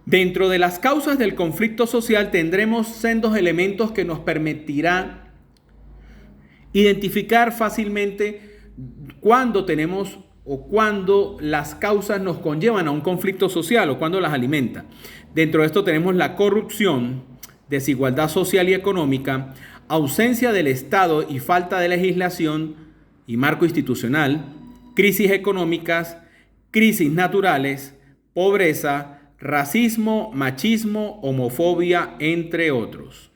Dentro de las causas del conflicto social tendremos sendos elementos que nos permitirán identificar fácilmente cuándo tenemos o cuándo las causas nos conllevan a un conflicto social o cuándo las alimenta. Dentro de esto tenemos la corrupción, desigualdad social y económica, ausencia del Estado y falta de legislación y marco institucional, crisis económicas, crisis naturales, pobreza, racismo, machismo, homofobia, entre otros.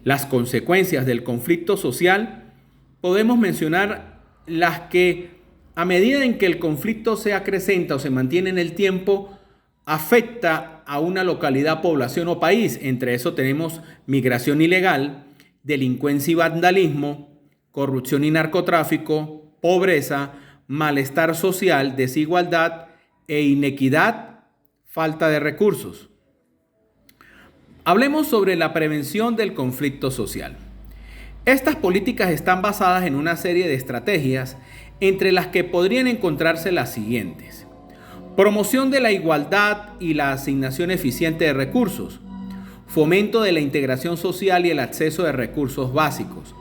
Las consecuencias del conflicto social podemos mencionar las que, a medida en que el conflicto se acrecenta o se mantiene en el tiempo, afecta a una localidad, población o país. Entre eso tenemos migración ilegal, delincuencia y vandalismo, corrupción y narcotráfico, pobreza, malestar social, desigualdad e inequidad, falta de recursos. Hablemos sobre la prevención del conflicto social. Estas políticas están basadas en una serie de estrategias, entre las que podrían encontrarse las siguientes: promoción de la igualdad y la asignación eficiente de recursos, fomento de la integración social y el acceso de recursos básicos,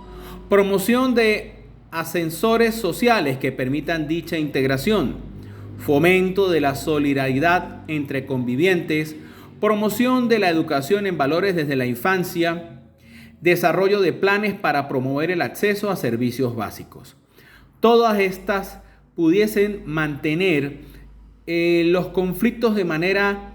promoción de ascensores sociales que permitan dicha integración, fomento de la solidaridad entre convivientes, promoción de la educación en valores desde la infancia, desarrollo de planes para promover el acceso a servicios básicos. Todas estas pudiesen mantener los conflictos de manera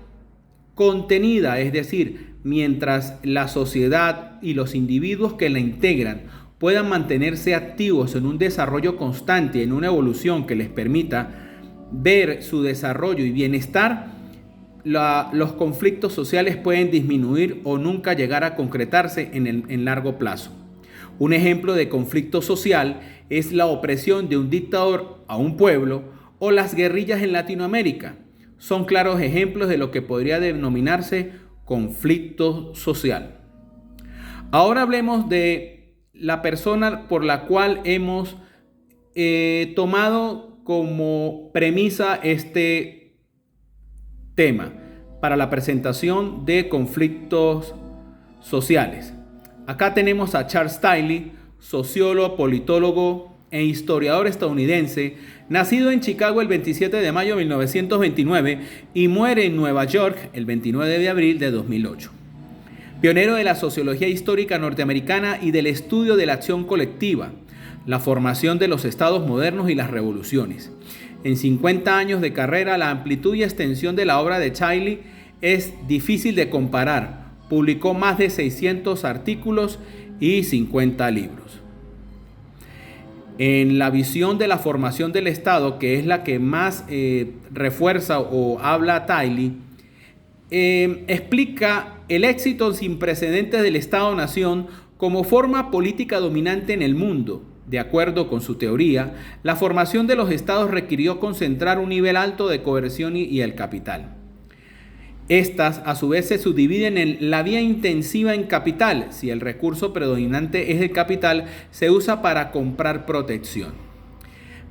contenida, es decir, mientras la sociedad y los individuos que la integran puedan mantenerse activos en un desarrollo constante, en una evolución que les permita ver su desarrollo y bienestar, los conflictos sociales pueden disminuir o nunca llegar a concretarse en largo plazo. Un ejemplo de conflicto social es la opresión de un dictador a un pueblo o las guerrillas en Latinoamérica. Son claros ejemplos de lo que podría denominarse conflicto social. Ahora hablemos de la persona por la cual hemos tomado como premisa este tema para la presentación de conflictos sociales. Acá tenemos a Charles Tiley, sociólogo, politólogo e historiador estadounidense, nacido en Chicago el 27 de mayo de 1929 y muere en Nueva York el 29 de abril de 2008. Pionero de la sociología histórica norteamericana y del estudio de la acción colectiva, la formación de los estados modernos y las revoluciones. En 50 años de carrera, la amplitud y extensión de la obra de Tiley es difícil de comparar. Publicó más de 600 artículos y 50 libros. En la visión de la formación del Estado, que es la que más refuerza o habla Tiley, explica el éxito sin precedentes del Estado-Nación como forma política dominante en el mundo. De acuerdo con su teoría, la formación de los estados requirió concentrar un nivel alto de coerción y el capital. Estas, a su vez, se subdividen en la vía intensiva en capital. Si el recurso predominante es el capital, se usa para comprar protección.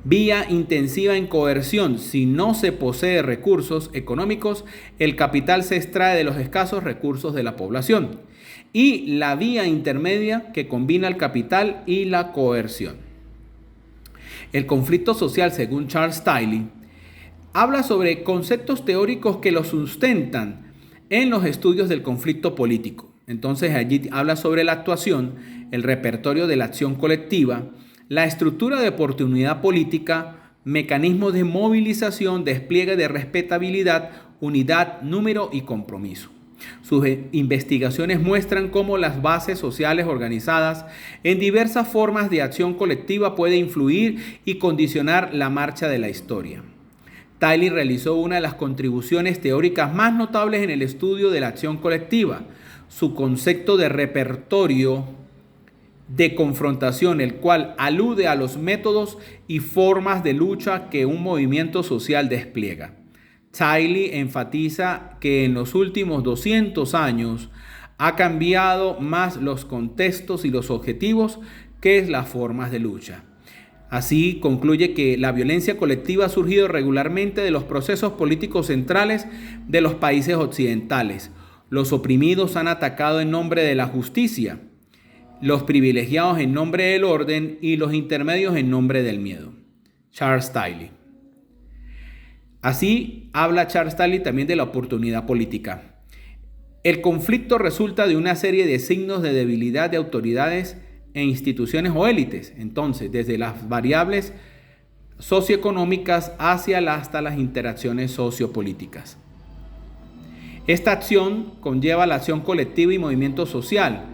Vía intensiva en coerción. Si no se posee recursos económicos, el capital se extrae de los escasos recursos de la población. Y la vía intermedia, que combina el capital y la coerción. El conflicto social, según Charles Tiley, habla sobre conceptos teóricos que lo sustentan en los estudios del conflicto político. Entonces allí habla sobre la actuación, el repertorio de la acción colectiva, la estructura de oportunidad política, mecanismos de movilización, despliegue de respetabilidad, unidad, número y compromiso. Sus investigaciones muestran cómo las bases sociales organizadas en diversas formas de acción colectiva pueden influir y condicionar la marcha de la historia. Tiley realizó una de las contribuciones teóricas más notables en el estudio de la acción colectiva, su concepto de repertorio de confrontación, el cual alude a los métodos y formas de lucha que un movimiento social despliega. Tiley enfatiza que en los últimos 200 años ha cambiado más los contextos y los objetivos que las formas de lucha. Así concluye que la violencia colectiva ha surgido regularmente de los procesos políticos centrales de los países occidentales. Los oprimidos han atacado en nombre de la justicia, los privilegiados en nombre del orden y los intermedios en nombre del miedo. Charles Tilly. Así habla Charles Tilly también de la oportunidad política. El conflicto resulta de una serie de signos de debilidad de autoridades e instituciones o élites. Entonces, desde las variables socioeconómicas hasta las interacciones sociopolíticas. Esta acción conlleva la acción colectiva y movimiento social.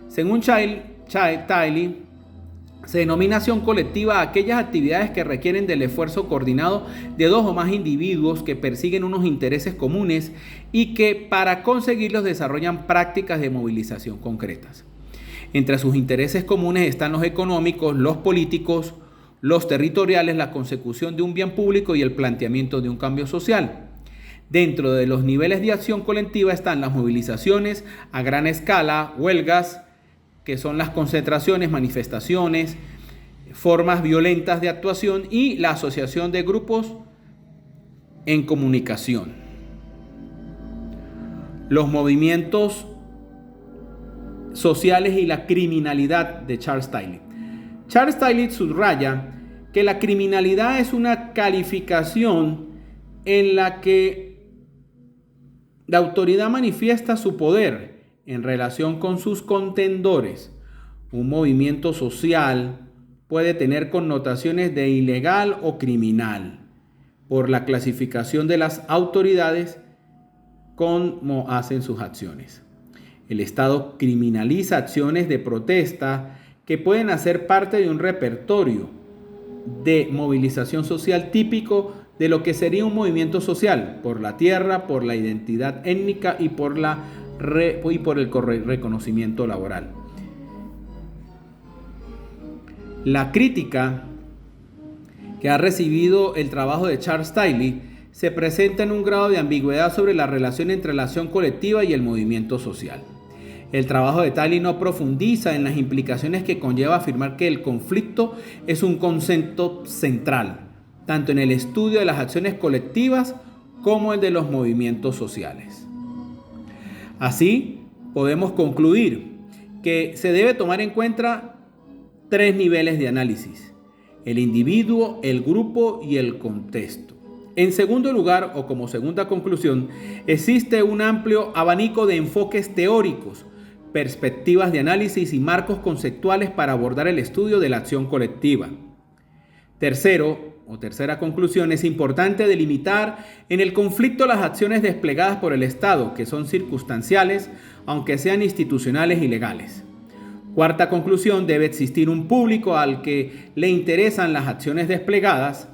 Según Tiley, se denomina acción colectiva a aquellas actividades que requieren del esfuerzo coordinado de dos o más individuos que persiguen unos intereses comunes y que para conseguirlos desarrollan prácticas de movilización concretas. Entre sus intereses comunes están los económicos, los políticos, los territoriales, la consecución de un bien público y el planteamiento de un cambio social. Dentro de los niveles de acción colectiva están las movilizaciones a gran escala, huelgas, que son las concentraciones, manifestaciones, formas violentas de actuación y la asociación de grupos en comunicación. Los movimientos sociales y la criminalidad de Charles Tiley. Charles Tiley subraya que la criminalidad es una calificación en la que la autoridad manifiesta su poder en relación con sus contendores. Un movimiento social puede tener connotaciones de ilegal o criminal por la clasificación de las autoridades como hacen sus acciones. El Estado criminaliza acciones de protesta que pueden hacer parte de un repertorio de movilización social típico de lo que sería un movimiento social por la tierra, por la identidad étnica y por el reconocimiento laboral. La crítica que ha recibido el trabajo de Charles Tiley se presenta en un grado de ambigüedad sobre la relación entre la acción colectiva y el movimiento social. El trabajo de Tiley no profundiza en las implicaciones que conlleva afirmar que el conflicto es un concepto central, tanto en el estudio de las acciones colectivas como el de los movimientos sociales. Así, podemos concluir que se debe tomar en cuenta tres niveles de análisis: el individuo, el grupo y el contexto. En segundo lugar, o como segunda conclusión, existe un amplio abanico de enfoques teóricos, perspectivas de análisis y marcos conceptuales para abordar el estudio de la acción colectiva. Tercera conclusión, es importante delimitar en el conflicto las acciones desplegadas por el Estado, que son circunstanciales, aunque sean institucionales y legales. Cuarta conclusión, debe existir un público al que le interesan las acciones desplegadas.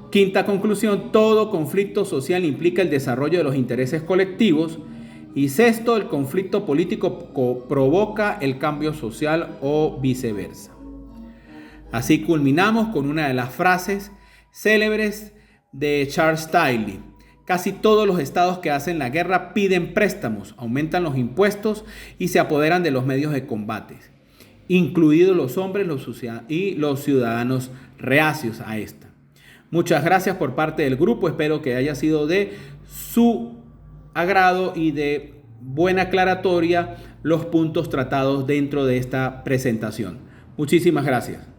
Quinta conclusión, todo conflicto social implica el desarrollo de los intereses colectivos. Y sexto, el conflicto político provoca el cambio social o viceversa. Así culminamos con una de las frases célebres de Charles Tiley. Casi todos los estados que hacen la guerra piden préstamos, aumentan los impuestos y se apoderan de los medios de combate, incluidos los hombres y los ciudadanos reacios a esta. Muchas gracias por parte del grupo, espero que haya sido de su agrado y de buena aclaratoria los puntos tratados dentro de esta presentación. Muchísimas gracias.